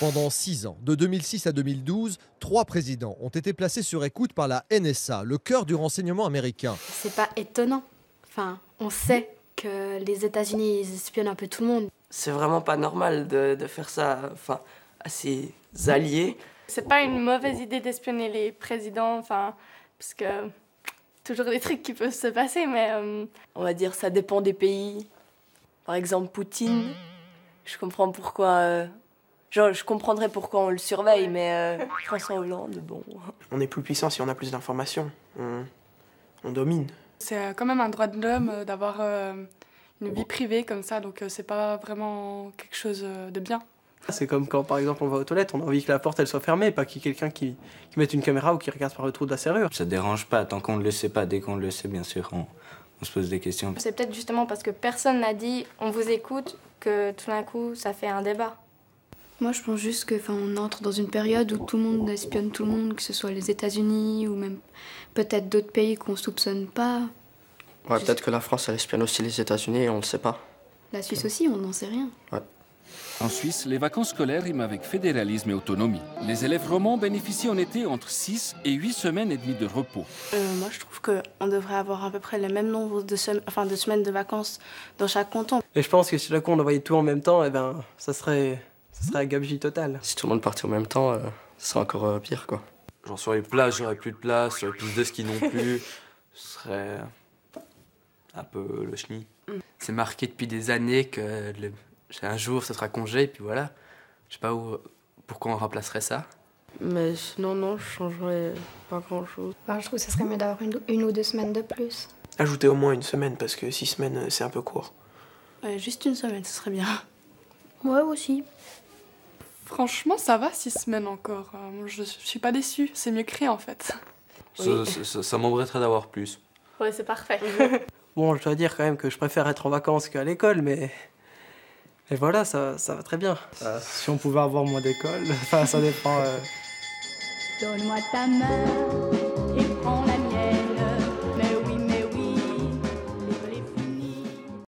Pendant 6 ans, de 2006 à 2012, 3 présidents ont été placés sur écoute par la NSA, le cœur du renseignement américain. C'est pas étonnant. Enfin, on sait que les États-Unis ils espionnent un peu tout le monde. C'est vraiment pas normal de faire ça à ses alliés. C'est pas une mauvaise idée d'espionner les présidents, parce que toujours des trucs qui peuvent se passer, mais On va dire ça dépend des pays. Par exemple, Poutine, je comprends pourquoi. Je comprendrais pourquoi on le surveille, mais François Hollande, bon. On est plus puissant si on a plus d'informations. On domine. c'est quand même un droit de l'homme d'avoir une vie privée comme ça, donc c'est pas vraiment quelque chose de bien. C'est comme quand, par exemple, on va aux toilettes, on a envie que la porte elle soit fermée, pas qu'il y ait quelqu'un qui mette une caméra ou qui regarde par le trou de la serrure. Ça dérange pas, tant qu'on ne le sait pas. Dès qu'on le sait, bien sûr, on se pose des questions. C'est peut-être justement parce que personne n'a dit on vous écoute que tout d'un coup ça fait un débat. Moi, je pense juste on entre dans une période où tout le monde espionne tout le monde, que ce soit les États-Unis ou même peut-être d'autres pays qu'on soupçonne pas. Ouais, peut-être que la France, elle espionne aussi les États-Unis et on le sait pas. La Suisse aussi, on n'en sait rien. Ouais. En Suisse, les vacances scolaires riment avec fédéralisme et autonomie. Les élèves romans bénéficient en été entre 6 et 8 semaines et demie de repos. Moi, je trouve qu'on devrait avoir à peu près le même nombre de semaines de vacances dans chaque canton. Et je pense que si d'un coup on envoyait tout en même temps, ça serait un gabegie total. Si tout le monde partait en même temps, ce serait encore pire, quoi. Genre sur les plages, j'aurais plus de place, sur les pistes de ski non plus. Ce serait un peu le chenille. C'est marqué depuis des années que un jour ça sera congé, et puis voilà. Je sais pas pourquoi on remplacerait ça. Mais sinon, non, je changerais pas grand-chose. Je trouve que ce serait mieux d'avoir une ou 2 semaines de plus. Ajouter au moins une semaine, parce que 6 semaines, c'est un peu court. Ouais, juste une semaine, ce serait bien. Moi aussi. Franchement, ça va 6 semaines encore. Je suis pas déçue, c'est mieux que rien en fait. Ça m'embêterait d'avoir plus. Ouais, c'est parfait. Bon, je dois dire quand même que je préfère être en vacances qu'à l'école, mais voilà, ça va très bien. Si on pouvait avoir moins d'école, ça dépend. Donne-moi ta main.